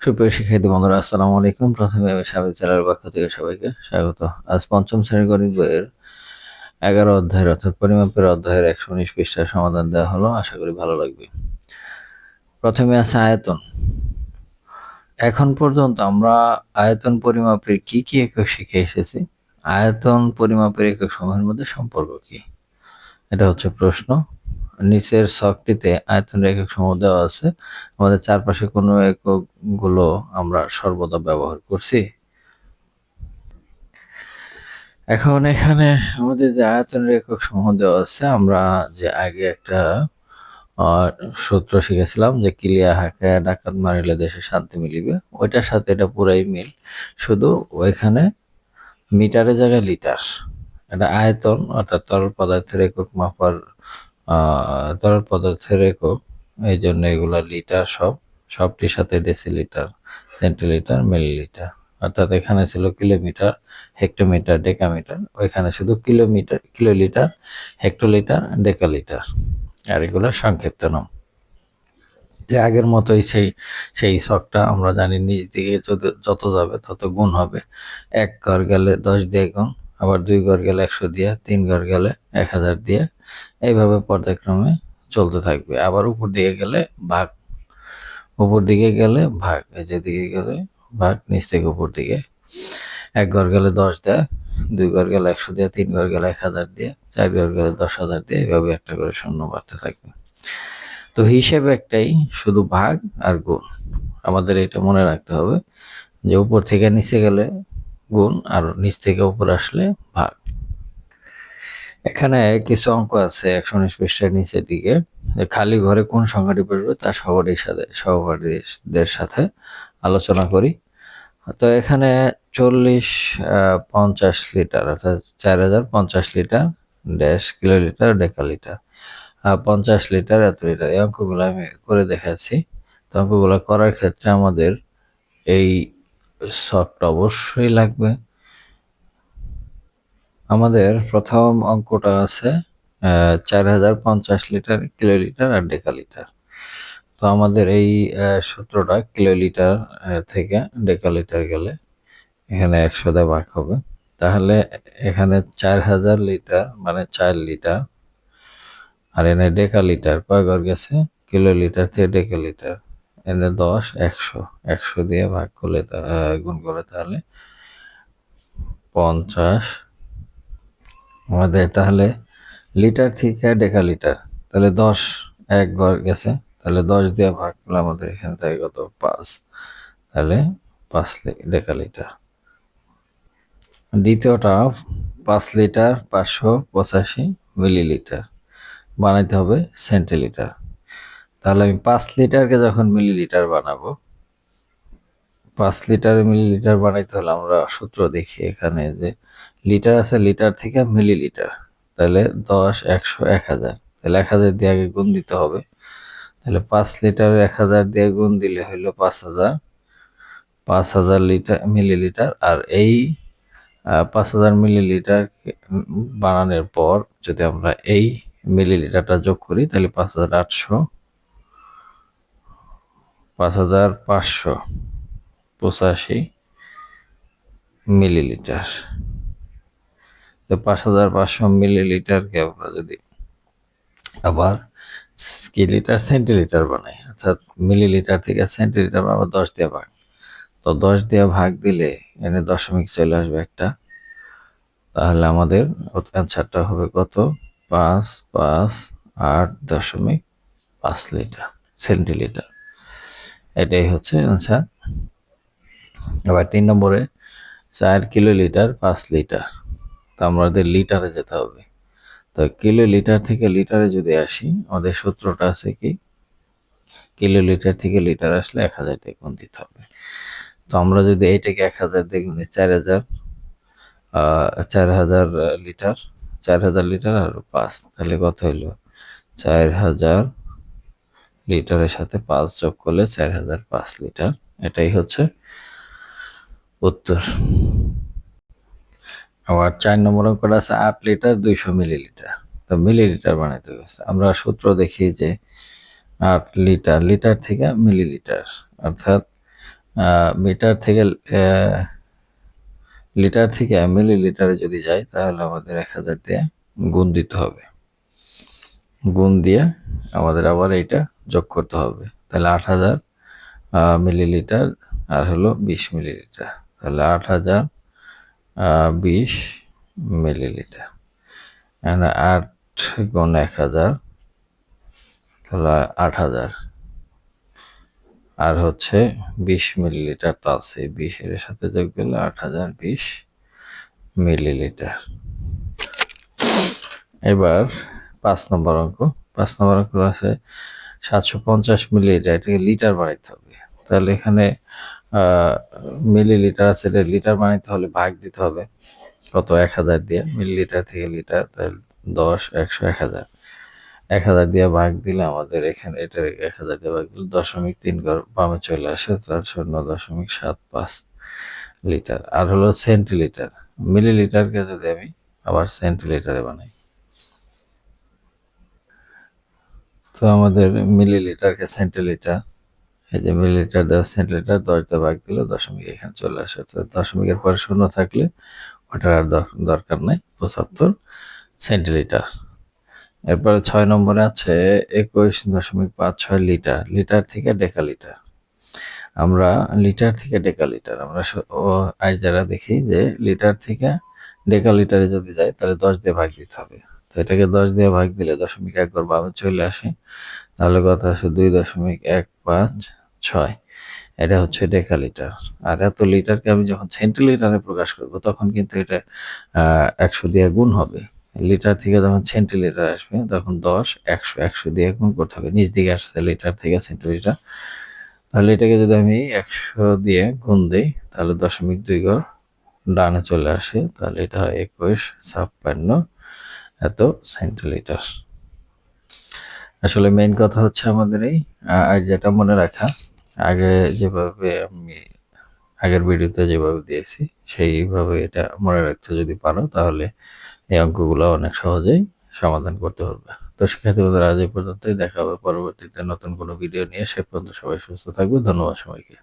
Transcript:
সুপ্রিয় শিক্ষার্থী বন্ধুরা, আসসালামু আলাইকুম। প্রথমে আমি সাবেক জেলার পক্ষ থেকে সবাইকে স্বাগত। আজ পঞ্চম শ্রেণীর গণিত বইয়ের 11 অধ্যায়ের অর্থাৎ পরিমাপের অধ্যায়ের 119 পৃষ্ঠার সমাধান দেওয়া হলো। আশা করি ভালো লাগবে। প্রথমে আছে আয়তন। এখন পর্যন্ত আমরা আয়তন পরিমাপের কি কি একক শিখে এসেছি? আয়তন পরিমাপের একক সমূহের মধ্যে সম্পর্ক কি? এটা হচ্ছে প্রশ্ন। নিচের ছকটিতে আয়তনের একক সমূহ দেওয়া আছে। আমাদের চারপাশে কোনো একক গুলো আমরা সর্বদা ব্যবহার করছি? এখন এখানে আমাদের যে আয়তনের একক সমূহ দেওয়া আছে, আমরা যে আগে একটা সূত্র শিখেছিলাম যে কিলিয়া হাঁকায়া ডাকাত মারিলে দেশে শান্তি মিলিবে, ওইটার সাথে এটা পুরাই মিল, শুধু ওইখানে মিটারের জায়গায় লিটার। এটা আয়তন অর্থাৎ তরল পদার্থের একক মাপার তরল পদার্থের একক, এই জন্য এগুলা লিটার। সবটির সাথে ডেসিলিটার, সেন্টিলিটার, মিলিলিটার। অর্থাৎ এখানে ছিল কিলোমিটার, হেক্টোমিটার, ডেকামিটার, ওইখানে শুধু কিলোমিটার, কিলোলিটার, হেক্টোলিটার, ডেকালিটার। আর এগুলো সংক্ষিপ্ত নাম। যে আগের মতোই সেই ছকটা আমরা জানি, নিচ দিকে যত যাবে তত গুণ হবে। 1 ঘর গেলে 10 দিয়ে গুণ, আবার 2 ঘর গেলে 100 দিয়ে, 3 ঘর গেলে 1000 দিয়ে, এইভাবে পর্যায়ক্রমে চলতে থাকবে। আবার উপর দিকে গেলে ভাগ, উপর দিকে গেলে ভাগ, যেদিকে গেলে ভাগ, নিচ থেকে উপর দিকে। 1 ঘর গেলে 10 দেয়, 2 ঘর গেলে 100 দিয়ে, 3 ঘর গেলে 1000 দিয়ে, 4 ঘর গেলে 10,000 দিয়ে, এইভাবে একটা করে শূন্য বাড়তে থাকবে। তো হিসেব একটাই, শুধু ভাগ আর গুণ। আমাদের এটা মনে রাখতে হবে যে উপর থেকে নিচে গেলে গুণ আর নিচ থেকে উপর আসলে ভাগ। এখানে কিছু অঙ্ক আছে 119 পৃষ্ঠার নিচের দিকে, যে খালি ঘরে কোন সংখ্যাটি বসবে তা সহপাঠীদের সাথে আলোচনা করি। তো এখানে 40 50 লিটার অর্থাৎ 4050 litre dash kilolitre decalitre, 50 litre এত লিটার, এই অঙ্কগুলো আমি করে দেখাচ্ছি। তো অঙ্কগুলো করার ক্ষেত্রে আমাদের এই ছকটা অবশ্যই লাগবে। আমাদের প্রথম অঙ্কটা আছে 4050 লিটার, কিলোলিটার আর ডেকালিটার। তো আমাদের এই সূত্রটা কিলোলিটার থেকে ডেকালিটার গেলে এখানে 100 দিয়ে ভাগ হবে। তাহলে এখানে 4000 লিটার মানে 4 লিটার, আর এনে ডেকালিটার কয় ঘর গেছে, কিলোলিটার থেকে ডেকালিটার, এনে 10 100 দিয়ে ভাগ করলে গুণ করে তাহলে 50। আমাদের তাহলে লিটার থেকে ডেকালিটার, তাহলে 10 1 ঘর গেছে, তাহলে 10 দিয়ে ভাগ করলে আমাদের এখানে থাকে কত, 5, তাহলে 5 ডেকালিটার। দ্বিতীয়টা 5 লিটার 585 মিলিলিটার, বানাইতে হবে সেন্টিলিটার। তাহলে আমি 5 লিটারকে যখন মিলিলিটার বানাবো, 5 লিটার মিলিলিটার বানাইতে হলে আমরা সূত্র দেখি এখানে, যে লিটার আছে, লিটার থেকে মিলিলিটার, তাহলে 10 100 1000, তাহলে 1000 দিয়ে আগে গুণ দিতে হবে। তাহলে 5 লিটার 1000 দিয়ে গুণ দিলে হইল 5000, 5000 লিটার মিলিলিটার। আর এই 5000 মিলিলিটার বানানোর পর যদি আমরা এই মিলিলিটারটা যোগ করি, তাহলে 5800, 5585 মিলিলিটার। তো 5500 মিলিলিটারকে আমরা যদি আবার কি লিটার সেন্টিলিটার বানাই, অর্থাৎ মিলিলিটার থেকে সেন্টিলিটার আবার 10 দিয়ে ভাগ, তো 10 দিয়ে ভাগ দিলে এনে দশমিক চলে আসবে একটা, তাহলে আমাদের অ্যান্সারটা হবে কত, 558.5 লিটার সেন্টিলিটার। এটাই হচ্ছে অ্যান্সার। আবার 3 নম্বরে 4 কিলোলিটার 5 লিটার, তো আমাদের লিটারে যেতে হবে। তো কিলোলিটার থেকে লিটারে যদি আসি, আমাদের সূত্রটা আছে কি, কিলোলিটার থেকে লিটার আসলে 1000 দিয়ে গুণ দিতে হবে। তো আমরা যদি এইটাকে 1000 দিয়ে গুণি, 4000 লিটার, 4000 লিটার আর 5, তাহলে কত হইল, 4000 লিটারের সাথে 5 যোগ করলে 4005 লিটার। এটাই হচ্ছে উত্তর। আবার 4 নম্বর অঙ্কটা আছে 8 লিটার 200 মিলিলিটার, তো মিলিলিটার বানাইতে গেছে। আমরা সূত্র দেখি যে 8 লিটার, লিটার থেকে মিলিলিটার, অর্থাৎ মিটার থেকে লিটার থেকে মিলিলিটারে যদি যায় তাহলে আমাদের 1000 দিয়ে গুণ দিতে হবে। গুণ দিয়ে আমাদের আবার এইটা যোগ করতে হবে। তাহলে 8000 মিলিলিটার আর হলো 20 মিলিলিটার। তাহলে 8000 20 মিলিলিটার। এখানে 8 গুণ 1000 তাহলে 8000 আর হচ্ছে 20 মিলিলিটার তো আছে, 20 এর সাথে যোগ করলে 8000 20 মিলিলিটার। এবার 5 নম্বর অঙ্ক। 5 নম্বর অঙ্ক আছে 750 মিলিলিটার, এটাকে লিটার বানাইতে হবে। তাহলে এখানে মিলিলিটার আছে, এটা লিটার বানাইতে হলে ভাগ দিতে হবে কত, 1000 দিয়ে। মিলিলিটার থেকে লিটার, তাহলে 10 100 1000। 1000 দিয়ে ভাগ দিলে আমাদের এখানে এটা 1000 দিয়ে ভাগ দিলে 0.3 বামে চলে আসে, তার 0.75 লিটার। আর হলো সেন্টিলিটার। মিলিলিটারকে যদি আমি আবার সেন্টিলিটারে বানাই, তো আমাদের মিলিলিটারকে সেন্টিলিটার, এই যে মিলিলিটার দেওয়া সেন্টিলিটার 10 দিয়ে ভাগ দিলে দশমিক এখানে চলে আসে। তো দশমিকের পরে শূন্য থাকলে ওটার আর দরকার নাই, 75 সেন্টিলিটার। এরপরে 6 নম্বরে আছে 21.56 লিটার। লিটার থেকে ডেকালিটার। আমরা লিটার থেকে ডেকালিটার আমরা আজ যারা দেখি যে লিটার থেকে ডেকালিটারে যদি যায় তাহলে 10 দিয়ে ভাগ দিতে হবে। তো এটাকে 10 দিয়ে ভাগ দিলে দশমিক একবার বামে চলে আসে, তাহলে কথা আছে 2.156। এটা হচ্ছে ডেকালিটার। আর এত লিটারকে আমি যখন সেন্টিলিটারে প্রকাশ করব তখন কিন্তু এটা 100 দিয়ে গুণ হবে। লিটার থেকে যখন সেন্টিলিটার আসবে তখন 10 100 100 দিয়ে গুণ করতে হবে। নিচ দিকে আসছে লিটার থেকে সেন্টিলিটার, তাহলে এটাকে যদি আমি 100 দিয়ে গুণ দিই তাহলে 0.2 ঘর ডানে চলে আসে, তাহলে এটা হয় 2156 এত সেন্টিলিটার। আসলে মেইন কথা হচ্ছে আমাদের এই আর যেটা মনে রাখা, আগে যেভাবে আমি আগের ভিডিওতে যেভাবে দিয়েছি সেইভাবে এটা মনে রাখতে যদি পারো তাহলে এই অঙ্কগুলো অনেক সহজেই সমাধান করতে পারবে। তো শিক্ষার্থী বন্ধুরা, আজ এই পর্যন্তই। দেখা হবে পরবর্তীতে নতুন কোনো ভিডিও নিয়ে। সে পর্যন্ত সবাই সুস্থ থাকবে। ধন্যবাদ সবাইকে।